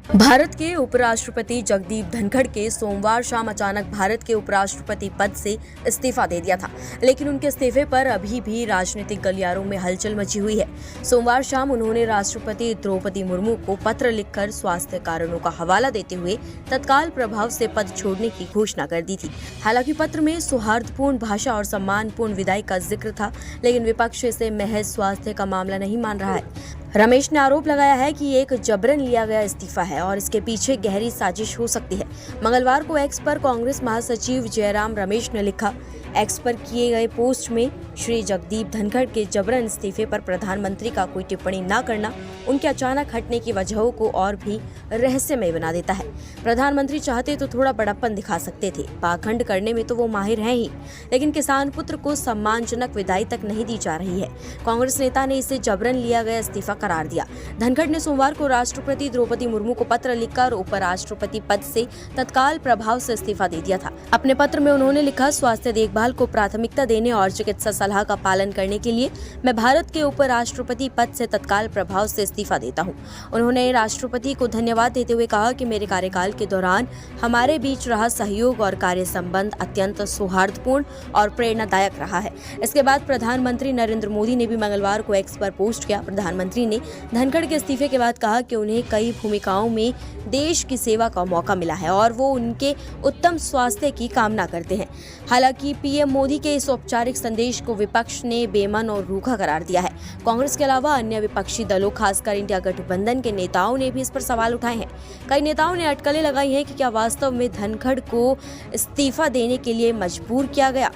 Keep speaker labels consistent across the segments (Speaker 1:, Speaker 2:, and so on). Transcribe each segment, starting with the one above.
Speaker 1: भारत के उपराष्ट्रपति जगदीप धनखड़ के सोमवार शाम अचानक भारत के उपराष्ट्रपति पद से इस्तीफा दे दिया था, लेकिन उनके इस्तीफे पर अभी भी राजनीतिक गलियारों में हलचल मची हुई है। सोमवार शाम उन्होंने राष्ट्रपति द्रौपदी मुर्मू को पत्र लिखकर स्वास्थ्य कारणों का हवाला देते हुए तत्काल प्रभाव से पद छोड़ने की घोषणा कर दी थी। हालांकि पत्र में सौहार्दपूर्ण भाषा और सम्मानपूर्ण विदाई का जिक्र था, लेकिन विपक्ष इसे महज स्वास्थ्य का मामला नहीं मान रहा है। रमेश ने आरोप लगाया है कि एक जबरन लिया गया इस्तीफा है और इसके पीछे गहरी साजिश हो सकती है। मंगलवार को एक्स पर कांग्रेस महासचिव जयराम रमेश ने लिखा, एक्स पर किए गए पोस्ट में श्री जगदीप धनखड़ के जबरन इस्तीफे पर प्रधानमंत्री का कोई टिप्पणी न करना उनके अचानक हटने की वजहों को और भी रहस्यमय बना देता है। प्रधानमंत्री चाहते तो थोड़ा बड़प्पन दिखा सकते थे, पाखंड करने में तो वो माहिर हैं ही, लेकिन किसान पुत्र को सम्मानजनक विदाई तक नहीं दी जा रही है। कांग्रेस नेता ने इसे जबरन लिया गया इस्तीफा करार दिया। धनखड़ ने सोमवार को राष्ट्रपति द्रौपदी मुर्मू को पत्र लिखकर उपराष्ट्रपति पद से तत्काल प्रभाव से इस्तीफा दे दिया था। अपने पत्र में उन्होंने लिखा, स्वास्थ्य देखभाल को प्राथमिकता देने और चिकित्सा सलाह का पालन करने के लिए मैं भारत के उपराष्ट्रपति पद से तत्काल प्रभाव से इस्तीफा देता हूं। उन्होंने राष्ट्रपति को धन्यवाद देते हुए कहा कि मेरे कार्यकाल के दौरान हमारे बीच रहा सहयोग और कार्य संबंध अत्यंत सौहार्दपूर्ण और प्रेरणादायक रहा है। इसके बाद प्रधानमंत्री नरेंद्र मोदी ने भी मंगलवार को एक्स पर पोस्ट किया। प्रधानमंत्री ने धनखड़ के इस्तीफे के बाद कहा कि उन्हें कई भूमिकाओं में देश की सेवा का मौका मिला है और वो उनके उत्तम स्वास्थ्य की कामना करते हैं। हालांकि पीएम मोदी के इस औपचारिक संदेश को विपक्ष ने बेमन और रूखा करार दिया है। कांग्रेस के अलावा अन्य विपक्षी दलों, खासकर इंडिया गठबंधन के नेताओं ने भी इस पर सवाल उठाए हैं। कई नेताओं ने अटकलें लगाई हैं कि क्या वास्तव में धनखड़ को इस्तीफा देने के लिए मजबूर किया गया।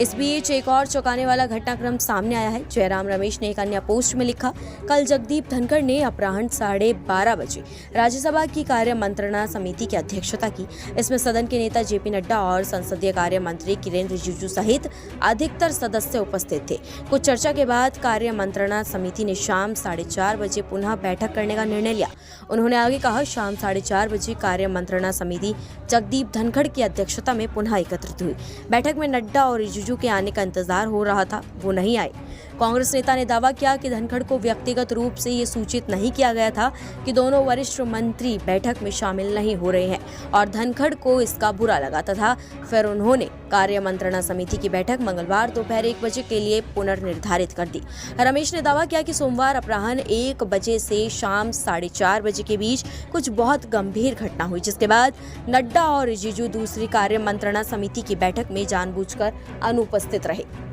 Speaker 1: इस बीच एक और चौंकाने वाला घटनाक्रम सामने आया है। जयराम रमेश ने एक अन्य पोस्ट में लिखा, कल जगदीप धनखड़ ने अपराह्न 12:30 बजे राज्यसभा की कार्य मंत्रणा समिति की अध्यक्षता की। इसमें सदन के नेता जेपी नड्डा और संसदीय कार्य मंत्री किरेन रिजिजू सहित अधिकतर सदस्य उपस्थित थे। कुछ चर्चा के बाद कार्य मंत्रणा समिति ने शाम 4:30 बजे पुनः बैठक करने का निर्णय लिया। उन्होंने आगे कहा, शाम 4:30 बजे कार्य मंत्रणा समिति जगदीप धनखड़ की अध्यक्षता में पुनः एकत्रित हुई। बैठक में नड्डा और रिजिजू के आने का इंतजार हो रहा था, वो नहीं आए। कांग्रेस नेता ने दावा किया कि धनखड़ को व्यक्तिगत रूप से ये सूचित नहीं किया गया था कि दोनों वरिष्ठ मंत्री बैठक में शामिल नहीं हो रहे हैं और धनखड़ को इसका बुरा लगा तथा फिर उन्होंने कार्य मंत्रणा समिति की बैठक मंगलवार दोपहर 1 बजे के लिए पुनर्निर्धारित कर दी। रमेश ने दावा किया कि सोमवार अपराह्न 1 बजे से शाम 4:30 बजे के बीच कुछ बहुत गंभीर घटना हुई, जिसके बाद नड्डा और रिजिजू दूसरी कार्य मंत्रणा समिति की बैठक में जानबूझकर अनुपस्थित रहे।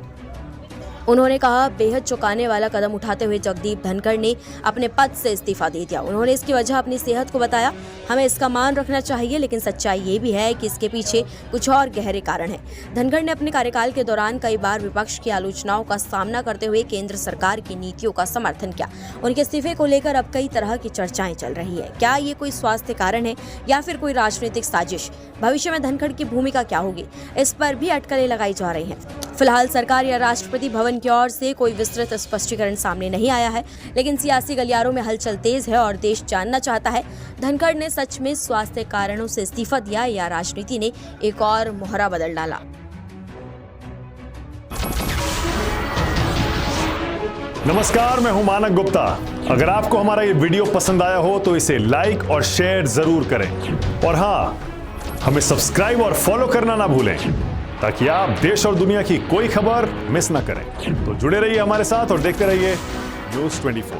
Speaker 1: उन्होंने कहा, बेहद चौंकाने वाला कदम उठाते हुए जगदीप धनखड़ ने अपने पद से इस्तीफा दे दिया। उन्होंने इसकी वजह अपनी सेहत को बताया। हमें इसका मान रखना चाहिए, लेकिन सच्चाई ये भी है कि इसके पीछे कुछ और गहरे कारण हैं। धनखड़ ने अपने कार्यकाल के दौरान कई बार विपक्ष की आलोचनाओं का सामना करते हुए केंद्र सरकार की नीतियों का समर्थन किया। उनके इस्तीफे को लेकर अब कई तरह की चर्चाएं चल रही है। क्या ये कोई स्वास्थ्य कारण है या फिर कोई राजनीतिक साजिश? भविष्य में धनखड़ की भूमिका क्या होगी, इस पर भी अटकलें लगाई जा रही हैं। फिलहाल सरकार या राष्ट्रपति भवन की ओर से कोई विस्तृत स्पष्टीकरण सामने नहीं आया है, लेकिन सियासी गलियारों में हलचल तेज है और देश जानना चाहता है, धनखड़ ने सच में स्वास्थ्य कारणों से इस्तीफा दिया या राजनीति ने एक और मोहरा बदल डाला।
Speaker 2: नमस्कार, मैं हूं मानक गुप्ता। अगर आपको हमारा ये वीडियो पसंद आया हो तो इसे लाइक और शेयर जरूर करें और हाँ, हमें सब्सक्राइब और फॉलो करना ना भूलें ताकि आप देश और दुनिया की कोई खबर मिस ना करें। तो जुड़े रहिए हमारे साथ और देखते रहिए News 24।